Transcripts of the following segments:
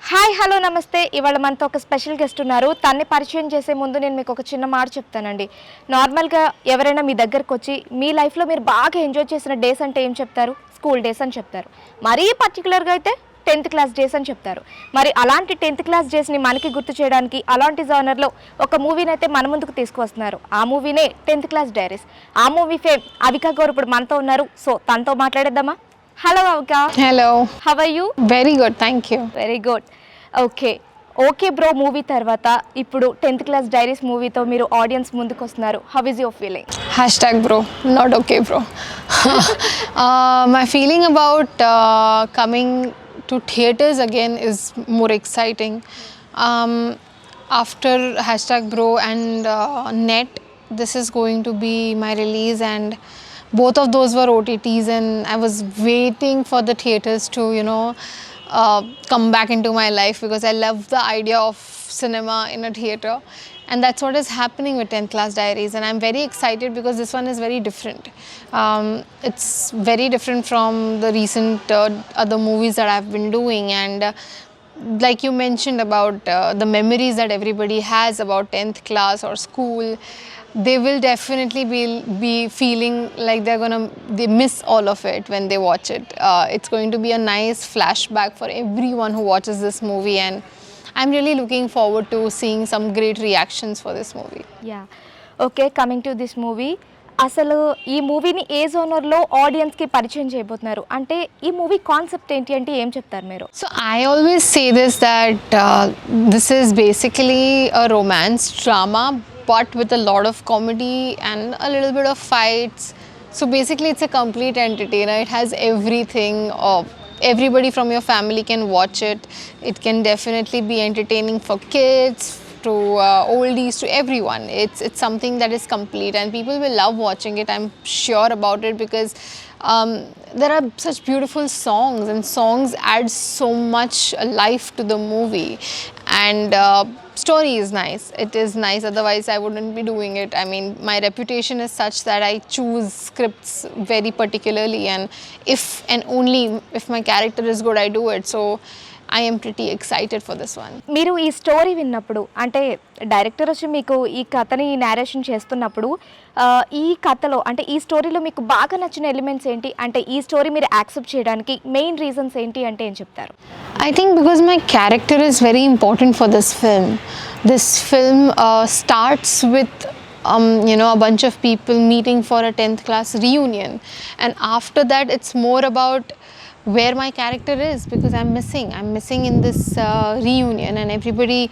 Hi hello నమస్తే. ఇవాళ మనతో ఒక స్పెషల్ గెస్ట్ ఉన్నారు. తన్ని పరిచయం చేసే ముందు నేను మీకు ఒక చిన్న మాట చెప్తానండి. నార్మల్గా ఎవరైనా మీ దగ్గరకు వచ్చి మీ లైఫ్లో మీరు బాగా ఎంజాయ్ చేసిన డేస్ అంటే ఏం చెప్తారు? స్కూల్ డేస్ అని చెప్తారు. మరీ పర్టికులర్గా అయితే 10th క్లాస్ డేస్ అని చెప్తారు. మరి అలాంటి 10th క్లాస్ డేస్ని మనకి గుర్తు చేయడానికి అలాంటి జానర్లో ఒక మూవీని అయితే మన ముందుకు తీసుకువస్తున్నారు. ఆ మూవీనే 10th క్లాస్ డైరీస్. ఆ మూవీ ఫేమ్ అవికా గోర్ ఇప్పుడు మనతో ఉన్నారు. సో తనతో మాట్లాడేద్దామా? Hello Avika. Hello. How are you? Very good, thank you. Very good. Okay. Okay Bro movie తర్వాత ఇప్పుడు 10th క్లాస్ డైరీస్ మూవీతో మీరు ఆడియన్స్ ముందుకు వస్తున్నారు. How is your feeling? Hashtag bro, not okay bro. My feeling about coming to theaters again is more exciting. Um, After hashtag bro and net, this is going to be my release, and both of those were OTTs, and I was waiting for the theaters to come back into my life because I love the idea of cinema in a theater, and that's what is happening with 10th class diaries, and I'm very excited because this one is very different. It's very different from the recent other movies that I've been doing, and like you mentioned about the memories that everybody has about 10th class or school, they will definitely be feeling like they miss all of it when they watch it. It's going to be a nice flashback for everyone who watches this movie, and I'm really looking forward to seeing some great reactions for this movie. Yeah. Okay, coming to this movie. అసలు ఈ మూవీని ఏ జోనర్లో ఆడియన్స్కి పరిచయం చేయబోతున్నారు? అంటే ఈ movie concept ఏంటి అంటే ఏం చెప్తారు మీరు? So I always say that this is basically a romance drama, but with a lot of comedy and a little bit of fights. So basically, it's a complete entertainer. It has everything. Everybody from your family can watch it. It can definitely be entertaining for kids, to oldies, to everyone. It's something that is complete, and people will love watching it. I'm sure about it because there are such beautiful songs, and songs add so much life to the movie, and story is nice. It is nice, otherwise I wouldn't be doing it. I mean, my reputation is such that I choose scripts very particularly, and if and only if my character is good, I do it. So I am pretty excited for this one. మీరు ఈ story విన్నప్పుడు అంటే director వచ్చి మీకు ఈ కథని narration చేస్తున్నప్పుడు ఈ కథలో అంటే ఈ స్టోరీలో మీకు బాగా నచ్చిన ఎలిమెంట్స్ ఏంటి? అంటే ఈ స్టోరీ మీరు యాక్సెప్ట్ చేయడానికి మెయిన్ రీజన్స్ ఏంటి అంటే ఏం చెప్తారు? I think because my character is very important for this film. This film starts with a bunch of people meeting for a 10th class reunion, and after that it's more about where my character is, because I'm missing in this reunion, and everybody,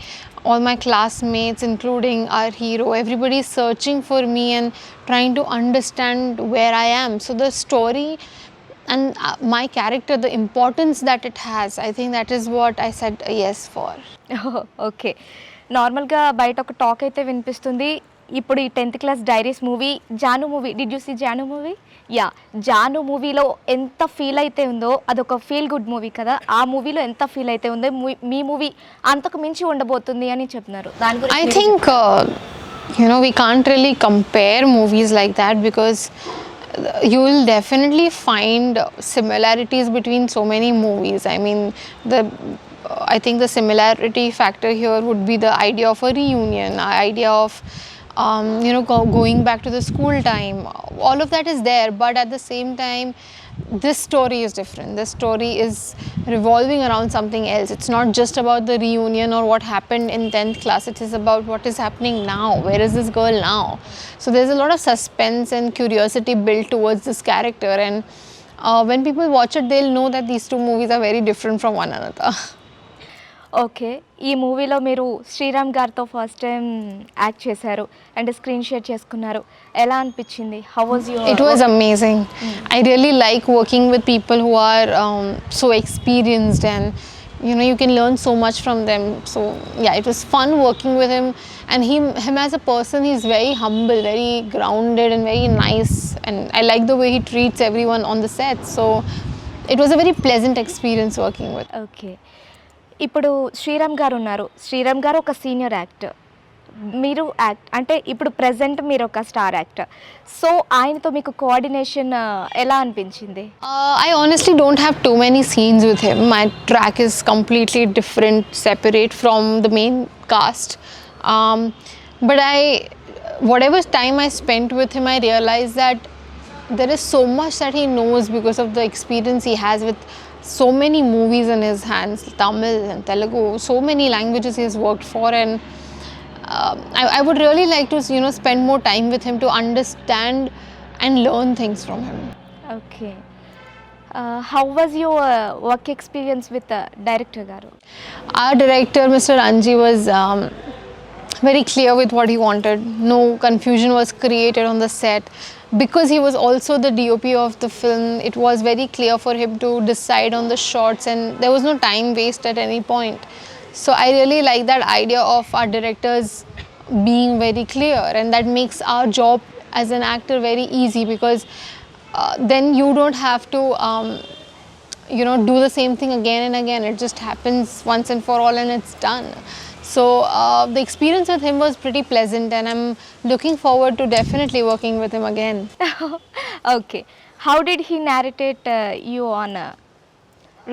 all my classmates including our hero, everybody is searching for me and trying to understand where I am. So the story and my character, the importance that it has, I think that is what I said yes for. Okay. నార్మల్గా బయట ఒక talk అయితే వినిపిస్తుంది. ఇప్పుడు ఈ 10th class diaries movie Jaanu movie, did you see Jaanu movie? Yeah, Jaanu మూవీలో ఎంత feel అయితే ఉందో అదొక ఫీల్ గుడ్ మూవీ కదా. ఆ మూవీలో ఎంత ఫీల్ అయితే ఉందో మీ మూవీ అంతకు మించి ఉండబోతుంది అని చెప్తున్నారు. దాని గురించి I think we can't really compare movies like that, because you will definitely find similarities between so many movies. I mean, I think the similarity factor here would be the idea of a reunion, idea of going back to the school time. All of that is there, but at the same time, this story is different. This story is revolving around something else. It's not just about the reunion or what happened in 10th class. It is about what is happening now. Where is this girl now? So there's a lot of suspense and curiosity built towards this character, and when people watch it, they'll know that these two movies are very different from one another. Okay. ఈ మూవీలో మీరు శ్రీరామ్ గారితో first time act చేశారు and screen share చేసుకున్నారు. ఎలా అనిపించింది? How was your? It was amazing. I really like working with people who are so experienced, and you can learn so much from them. So yeah, it was fun working with him, and him as a person, he's very humble, very grounded, and very nice, and I like the way he treats everyone on the set. So it was a very pleasant experience working with. Okay. ఇప్పుడు శ్రీరామ్ గారు ఉన్నారు. శ్రీరామ్ గారు ఒక senior actor. మీరు act అంటే ఇప్పుడు present మీరు ఒక స్టార్ యాక్టర్, సో ఆయనతో మీకు కోఆర్డినేషన్ ఎలా అనిపించింది? I honestly don't have too many scenes with him. My track is completely different, separate from the main cast. Um, but whatever time I spent with him, I realized that there is so much that he knows because of the experience he has with so many movies in his hands, Tamil and Telugu, so many languages he has worked for, and I would really like to spend more time with him to understand and learn things from him. Okay. How was your work experience with director గారు? Our director, Mr. Anji, was very clear with what he wanted. No confusion was created on the set. Because he was also the DOP of the film, it was very clear for him to decide on the shots, and there was no time waste at any point. So I really like that idea of our directors being very clear, and that makes our job as an actor very easy, because then you don't have to do the same thing again and again. It just happens once and for all and it's done. So the experience with him was pretty pleasant, and I'm looking forward to definitely working with him again. Okay. How did he narrated you on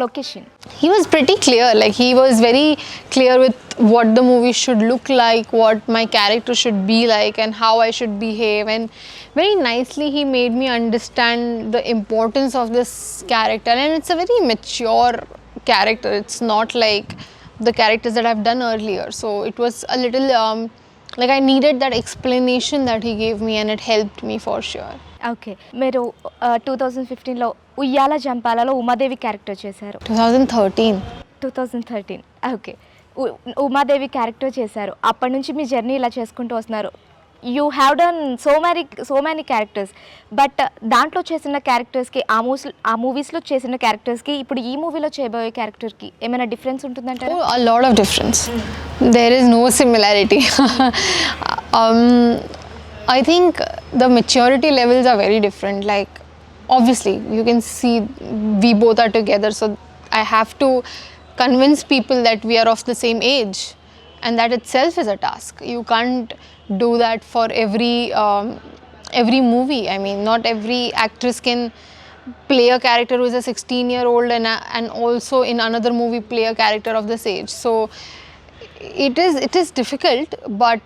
location? He was pretty clear, like he was very clear with what the movie should look like, what my character should be like, and how I should behave, and very nicely he made me understand the importance of this character. And it's a very mature character, it's not like the characters that I've done earlier, so it was a little like I needed that explanation that he gave me, and it helped me for sure. Okay. మీరు 2015లో ఉయ్యాల జంపాలలో Umadevi character చేశారు. 2013. 2013. Okay. Umadevi character చేశారు. అప్పటి నుంచి మీ journey ఇలా చేసుకుంటూ వస్తున్నారు. You have done so many characters, but దాంట్లో చేసిన క్యారెక్టర్స్కి ఆ మూవీస్లో చేసిన క్యారెక్టర్స్కి ఇప్పుడు ఈ మూవీలో చేయబోయే క్యారెక్టర్కి ఏమైనా డిఫరెన్స్ ఉంటుందంటారా? Oh, a lot of difference. There is no similarity. I think the maturity levels are very different. Like, obviously, you can see we both are together, so I have to convince people that we are of the same age, and that itself is a task. You can't do that for every movie. I mean, not every actress can play a character who is a 16-year-old and also in another movie play a character of this age. So it is difficult, but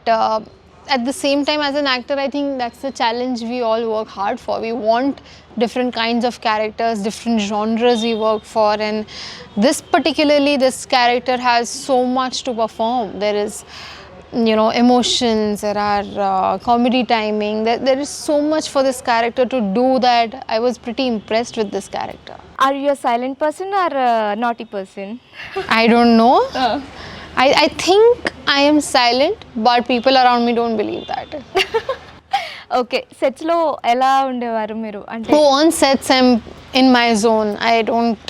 at the same time, as an actor, I think that's the challenge we all work hard for. We want different kinds of characters, different genres we work for, and this character has so much to perform. There is emotions, there are comedy timing, there is so much for this character to do that I was pretty impressed with this character. Are you a silent person or naughty person? I don't know. I think I am silent, but people around me don't believe that. Okay. సెట్స్లో ఎలా ఉండేవారు మీరు? అంటే On sets, I'm in my zone. I don't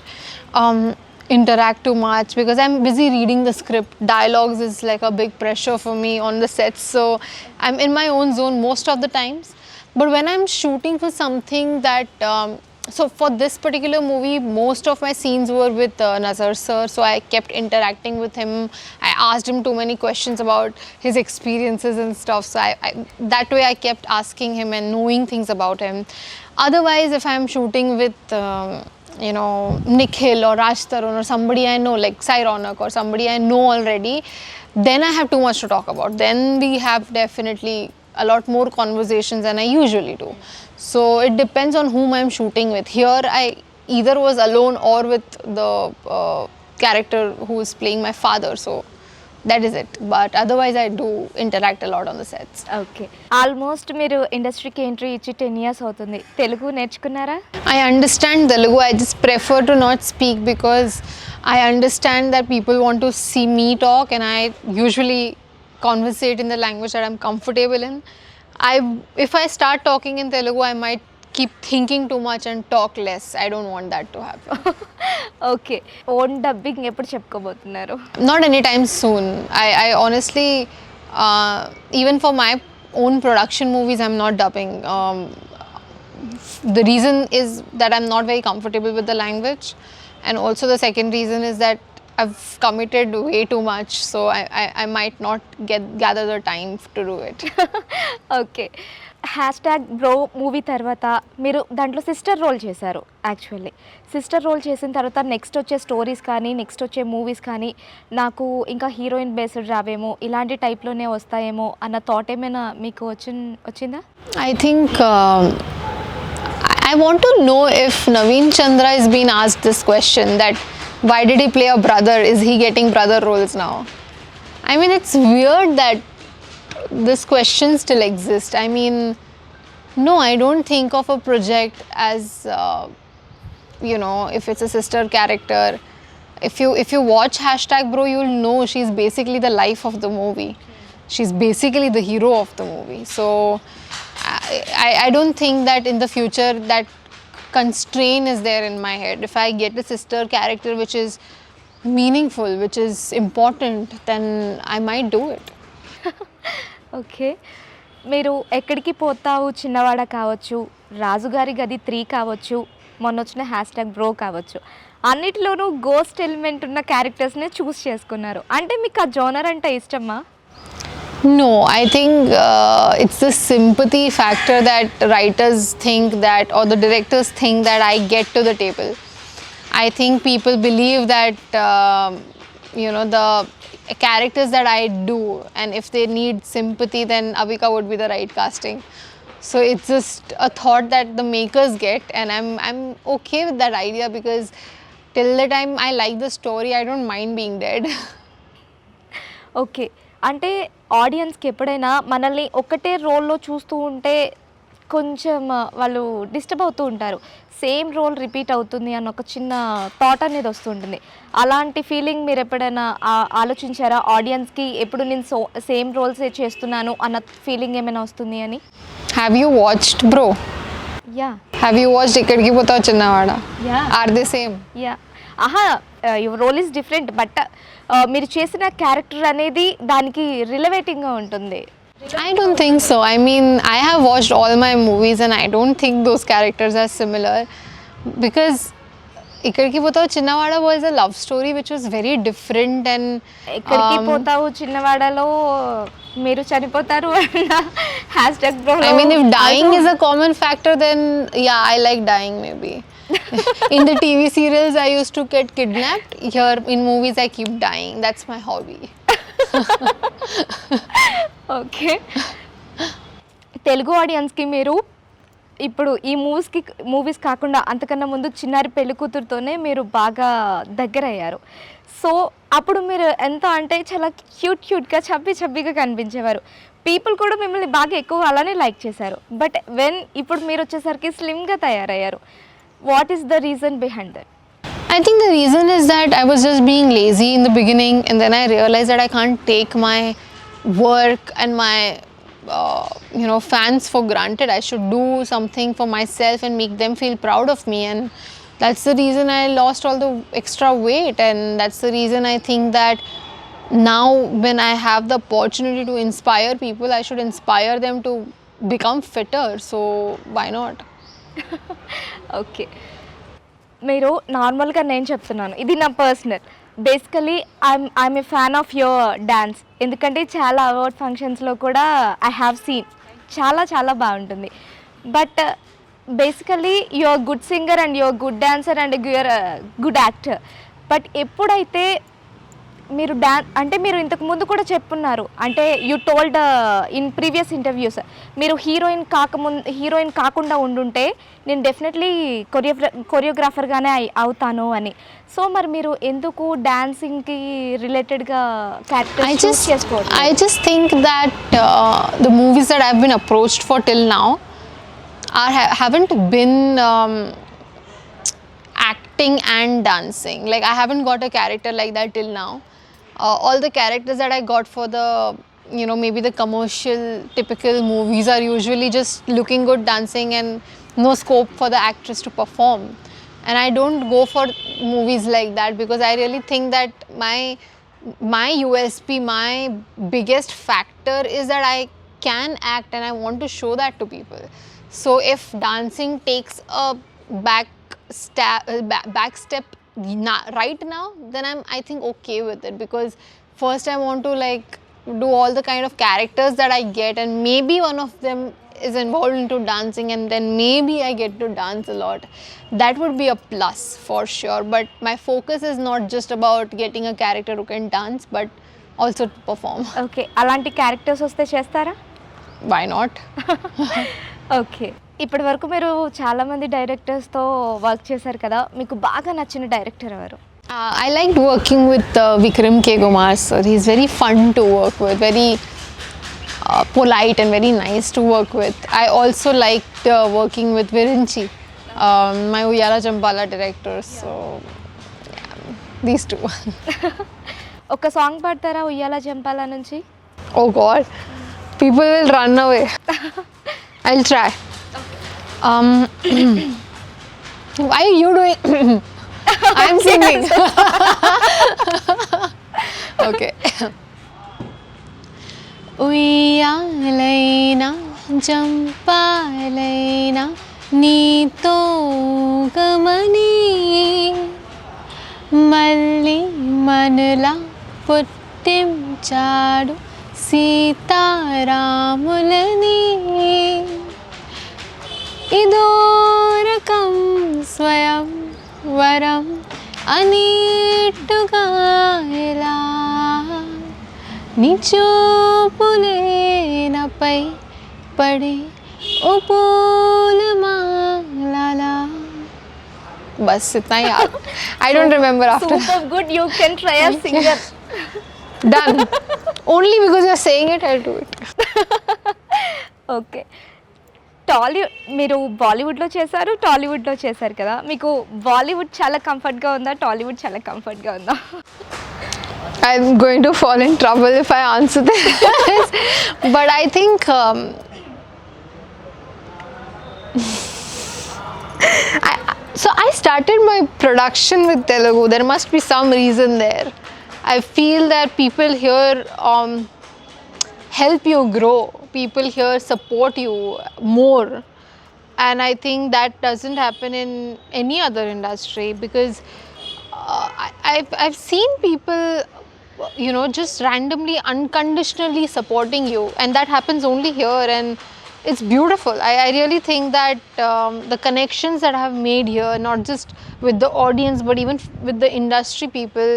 interact too much because I'm busy reading the script. Dialogues is like a big pressure for me on the sets, so I'm in my own zone most of the times. But when I'm shooting for something that so for this particular movie, most of my scenes were with Nazar sir, so I kept interacting with him. I asked him too many questions about his experiences and stuff, so I that way I kept asking him and knowing things about him. Otherwise, if I'm shooting with Nikhil or Raj Tarun or somebody I know, like Sai Ronak or somebody I know already, then I have too much to talk about. Then we have definitely a lot more conversations than I usually do. So it depends on whom I'm shooting with. Here I either was alone or with the character who is playing my father, so that is it. But otherwise I do interact a lot on the sets. Okay. Almost మీరు ఇండస్ట్రీకి entry ఇచ్చి 10 years అవుతుంది. తెలుగు నేర్చుకున్నారా? I understand Telugu. I just prefer to not speak because I understand that people want to see me talk, and I usually conversate in the language that I'm comfortable in. If I start talking in Telugu, I might keep thinking too much and talk less. I don't want that to happen. Okay. Own dubbing ఎప్పుడు చెప్పుకోబోతున్నారు? Not anytime soon. I honestly, even for my own production movies, I'm not dubbing. The reason is that I'm not very comfortable with the language, and also the second reason is that I've committed way too much, so I might not gather the time to do it. Okay. Hash tag bro movie తర్వాత మీరు దాంట్లో sister role చేశారు actually. Sister role చేసిన తర్వాత next వచ్చే stories కానీ, next వచ్చే movies కానీ నాకు ఇంకా హీరోయిన్ బేస్డ్ రావేమో, ఇలాంటి టైప్‌లోనే వస్తాయేమో అన్న థాట్ ఏమైనా మీకు వచ్చిందా? I think I want to know if Naveen Chandra is being asked this question that why did he play a brother? Is he getting brother roles now? I mean, it's weird that this question still exists. I mean, no, I don't think of a project as if it's a sister character. If you watch hashtag bro, you'll know she's basically the life of the movie. She's basically the hero of the movie. So I don't think that in the future that constraint is there in my head. If I get a sister character which is meaningful, which is important, then I might do it. Okay. మీరు ఎక్కడికి పోతావు చిన్నవాడ కావచ్చు, రాజుగారి గది 3 కావచ్చు, మొన్నొచ్చిన hash tag bro కావచ్చు, అన్నిటిలోనూ గోస్ట్ ఎలిమెంట్ ఉన్న క్యారెక్టర్స్‌నే చూస్ చేసుకున్నారు. అంటే మీకు ఆ జోనర్ అంటే ఇష్టమా? No, I think it's the sympathy factor that writers think that, or the directors think that I get to the table. I think people believe that the characters that I do, and if they need sympathy, then Avika would be the right casting. So it's just a thought that the makers get, and I'm okay with that idea, because till the time I like the story, I don't mind being dead. Okay. అంటే ఆడియన్స్‌కి ఎప్పుడైనా మనల్ని ఒకటే రోల్‌లో చూస్తూ ఉంటే కొంచెం వాళ్ళు డిస్టర్బ్ అవుతూ ఉంటారు. సేమ్ రోల్ రిపీట్ అవుతుంది అన్న ఒక చిన్న థాట్ అనేది వస్తుంటుంది. అలాంటి ఫీలింగ్ మీరు ఎప్పుడైనా ఆలోచించారా? ఆడియన్స్‌కి ఎప్పుడు నేను సేమ్ రోల్సే చేస్తున్నాను అన్న ఫీలింగ్ ఏమైనా వస్తుంది అని? Have you watched Bro? Yeah! Have you watched Ikkadiki Potavu Chinnavada? Yeah! Are they same? Yeah! Aha! Your role is different. But మీరు చేసిన క్యారెక్టర్ అనేది దానికి రిలవేటింగ్‌గా ఉంటుంది. I don't think so. I mean, I have watched all my movies and I don't think those characters are similar, because Ikkadiki Potavu Chinnavada was a love story which was very different, and ఎక్కడికి పోతావు చిన్నవాడలో మీరు చనిపోతారు అన్న hash tag bro. I mean, if dying is a common factor, then yeah, I like dying maybe. In the TV serials, I used to get kidnapped. Here in movies, I keep dying. That's my hobby. Okay. Telugu ఆడియన్స్‌కి మీరు ఇప్పుడు ఈ movies కాకుండా అంతకన్నా ముందు చిన్నారి పెళ్ళికూతురుతోనే మీరు బాగా దగ్గరయ్యారు. సో అప్పుడు మీరు ఎంత అంటే చాలా క్యూట్‌గా చబ్బీగా కనిపించేవారు. పీపుల్ కూడా మిమ్మల్ని బాగా ఎక్కువ అలానే లైక్ చేశారు. బట్ ఇప్పుడు మీరు వచ్చేసరికి స్లిమ్‌గా తయారయ్యారు. What is the reason behind that? I think the reason is that I was just being lazy in the beginning, and then I realized that I can't take my work and my fans for granted. I should do something for myself and make them feel proud of me, and that's the reason I lost all the extra weight, and that's the reason I think that now when I have the opportunity to inspire people, I should inspire them to become fitter. So why not? Okay. మీరు నార్మల్గా నేను చెప్తున్నాను, ఇది నా personal. Basically I'm a fan of your dance. ఎందుకంటే చాలా award ఫంక్షన్స్లో కూడా ఐ హ్యావ్ సీన్ చాలా బాగుంటుంది. But basically your good singer and your good dancer and your good actor. But ఎప్పుడైతే మీరు అంటే మీరు ఇంతకు ముందు కూడా చెప్పున్నారు, అంటే you told in previous interviews, మీరు హీరోయిన్ కాకుండా ఉండుంటే నేను డెఫినెట్లీ కొరియోగ్రాఫర్గానే అవుతాను అని. సో మరి మీరు ఎందుకు డాన్సింగ్కి రిలేటెడ్గా క్యారెక్టర్స్ చూస్ చేసుకోవాలి? I just think that the movies that I've been approached for till now haven't been acting and dancing. Like, I haven't got a character like that till now. All the characters that I got for the maybe the commercial typical movies are usually just looking good, dancing, and no scope for the actress to perform. And I don't go for movies like that, because I really think that my USP, my biggest factor is that I can act, and I want to show that to people. So if dancing takes a back step right now, then I think okay with it, because first I want to like do all the kind of characters that I get, and maybe one of them is involved into dancing, and then maybe I get to dance a lot. That would be a plus for sure. But my focus is not just about getting a character who can dance, but also to perform. Okay, అలాంటి characters వస్తే చేస్తారా? Why not? Okay, ఇప్పటి వరకు మీరు చాలామంది డైరెక్టర్స్తో work చేశారు కదా, మీకు బాగా నచ్చిన డైరెక్టర్ ఎవరు? I liked working with Vikram K. Gomar sir. He's very fun to work with, very polite and very nice to work with. I also liked working with Virinchi, my Uyala Champala director. So, yeah, these two. ఒక song పాడతారా ఉయ్యాల జంపాల నుంచి? Oh God, people will run away. I'll try. Why are you doing? I'm singing. Okay. ఉయ్యాలైనా జంపాలైనా నీతో గమని మళ్ళీ మనలా పుట్టించాడు సీతారాములని, ఇదో రకం స్వయం వరం అనేట్టుగా ఎలా నీ చూపులే నాపై పడే ఓ పూలమాల. బస్ ఇतना ही याद. I don't remember after. Super good, you can try as singer. Done. Only because you're saying it, I'll do it. Okay, మీరు బాలీవుడ్లో చేశారు, టాలీవుడ్లో చేశారు కదా, మీకు బాలీవుడ్ చాలా కంఫర్ట్గా ఉందా, టాలీవుడ్ చాలా కంఫర్ట్గా ఉందా? I'm going to fall in trouble if I answer this. But I think I started my production with Telugu. There must be some reason there. I feel that people here help you grow. People here support you more. And I think that doesn't happen in any other industry, because I've seen people, you know, just randomly, unconditionally supporting you, and that happens only here, and it's beautiful. I really think that the connections that I have made here, not just with the audience but even with the industry people,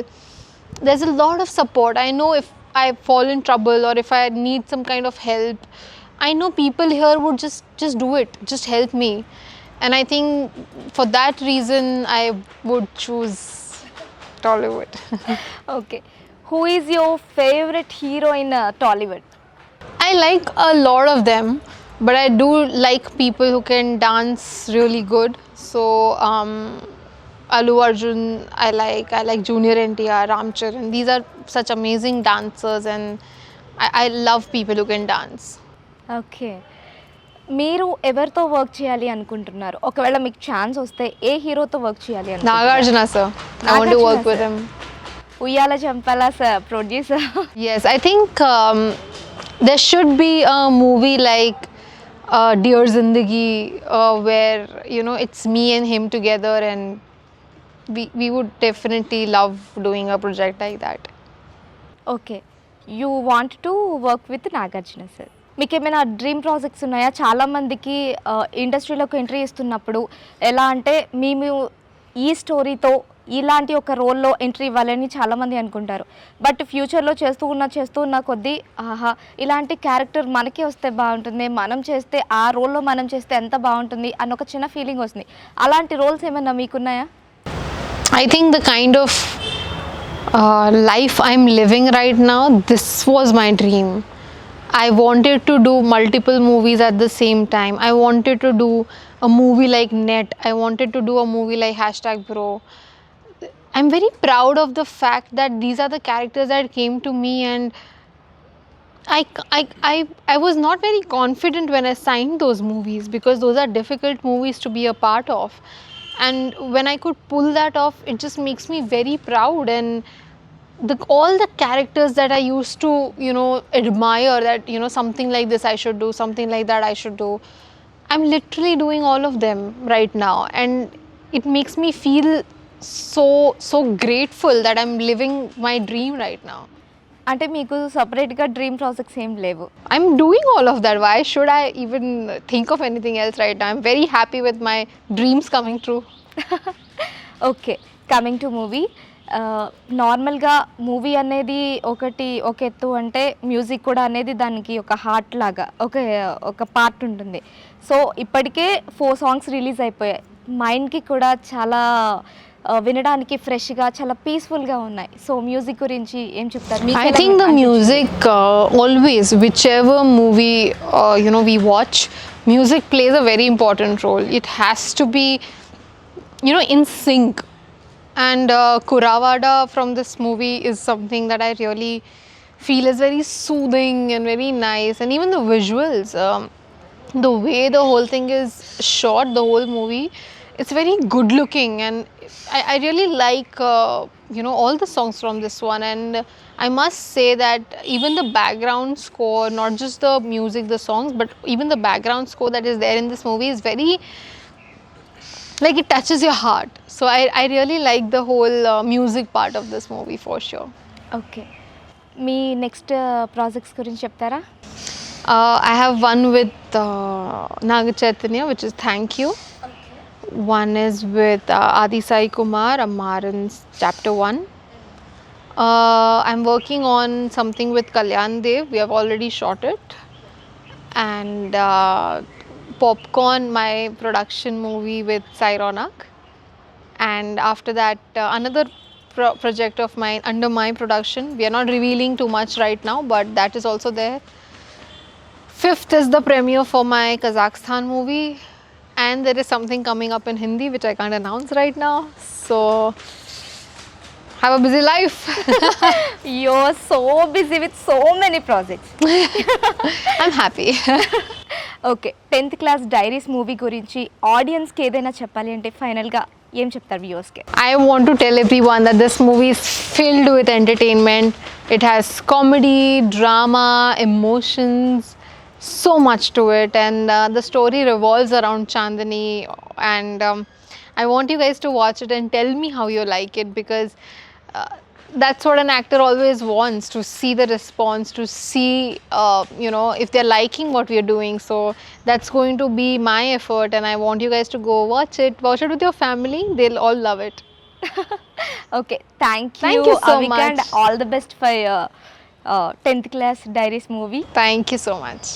there's a lot of support. I know if I fall in trouble or if I need some kind of help, I know people here would just do it, just help me. And I think for that reason I would choose Tollywood. Okay, who is your favorite hero in Tollywood? I like a lot of them, but I do like people who can dance really good. So Allu Arjun I like Junior NTR, Ram Charan. These are such amazing dancers, and I love people who can dance. Okay, మీరు ఎవరితో work చేయాలి అనుకుంటున్నారు? ఒకవేళ మీకు chance వస్తే ఏ హీరోతో work చేయాలి అనుకుంటున్నారు? Nagarjuna sir. I want to work with him. Uyyala Jampala sir producer. Yes, I think there should be a movie like Dear Zindagi, where, you know, it's me and him together, and we would definitely love doing a project like that. Okay, you want to work with Nagarjuna sir. మీకు ఏమైనా dream projects ఉన్నాయా? చాలామందికి ఇండస్ట్రీలోకి entry ఇస్తున్నప్పుడు ఎలా అంటే మేము ఈ స్టోరీతో ఇలాంటి ఒక రోల్లో ఎంట్రీ ఇవ్వాలని చాలామంది అనుకుంటారు. బట్ ఫ్యూచర్లో చేస్తూ ఉన్న కొద్దీ ఆహా ఇలాంటి క్యారెక్టర్ మనకే వస్తే బాగుంటుంది, మనం చేస్తే ఆ రోల్లో మనం చేస్తే ఎంత బాగుంటుంది అన్న ఒక చిన్న ఫీలింగ్ వస్తుంది. అలాంటి రోల్స్ ఏమైనా మీకున్నాయా? I think the kind of life I'm living right now, this was my dream. I wanted to do multiple movies at the same time. I wanted to do a movie like Net. I wanted to do a movie like #Bro. I'm very proud of the fact that these are the characters that came to me, and I was not very confident when I signed those movies, because those are difficult movies to be a part of. And when I could pull that off, it just makes me very proud. And all the characters that I used to, you know, admire, that, you know, something like this I should do, something like that I should do, I'm literally doing all of them right now, and it makes me feel so grateful that I'm living my dream right now. అంటే మీకు సపరేట్గా dream projects ఏం లేవు. I'm doing all of that. Why should I even think of anything else right now? I'm very happy with my dreams coming true. Okay, coming to movie. నార్మల్గా movie అనేది ఒక ఎత్తు అంటే మ్యూజిక్ కూడా అనేది దానికి ఒక హార్ట్ లాగా ఒక పార్ట్ ఉంటుంది. సో ఇప్పటికే 4 సాంగ్స్ రిలీజ్ అయిపోయాయి. మైండ్కి కూడా చాలా వినడానికి ఫ్రెష్గా చాలా పీస్ఫుల్గా ఉన్నాయి. సో మ్యూజిక్ గురించి ఏం చెప్తారు? I think the music always, whichever movie we watch, music plays a very important role. It has to be in sync. And Kuravada from this movie is something that I really feel is very soothing and very nice. And even the visuals, the way the whole thing is shot, the whole movie, it's very good looking. And I really like all the songs from this one. And I must say that even the background score, not just the music, the songs, but even the background score that is there in this movie is very, like, it touches your heart. So I really like the whole music part of this movie for sure. Okay, me next projects గురించి చెప్తారా? I have one with Naga Chaitanya, which is Thank You. One is with Adi Sai Kumar, Amaran's Chapter 1. I'm working on something with Kalyan Dev. We have already shot it. And Popcorn, my production movie with Sai Ronak. And after that, another project of mine under my production. We are not revealing too much right now, but that is also there. 5th is the premiere for my Kazakhstan movie. And there is something coming up in Hindi which I can't announce right now. So have a busy life. You're so busy with so many projects. I'm happy. Okay, 10th class diaries movie గురించి ఆడియన్స్కి ఏదైనా చెప్పాలి అంటే ఫైనల్గా ఏం చెప్తారు వ్యూవర్స్కి? I want to tell everyone that this movie is filled with entertainment. It has comedy, drama, emotions, so much to it. And the story revolves around Chandani. And I want you guys to watch it and tell me how you like it, because that's what an actor always wants, to see the response, to see if they're liking what we're doing. So that's going to be my effort, and I want you guys to go watch it with your family. They'll all love it. Okay, thank Thank you you so Avika, and much. All the best for 10th class diaries movie. Thank you so much.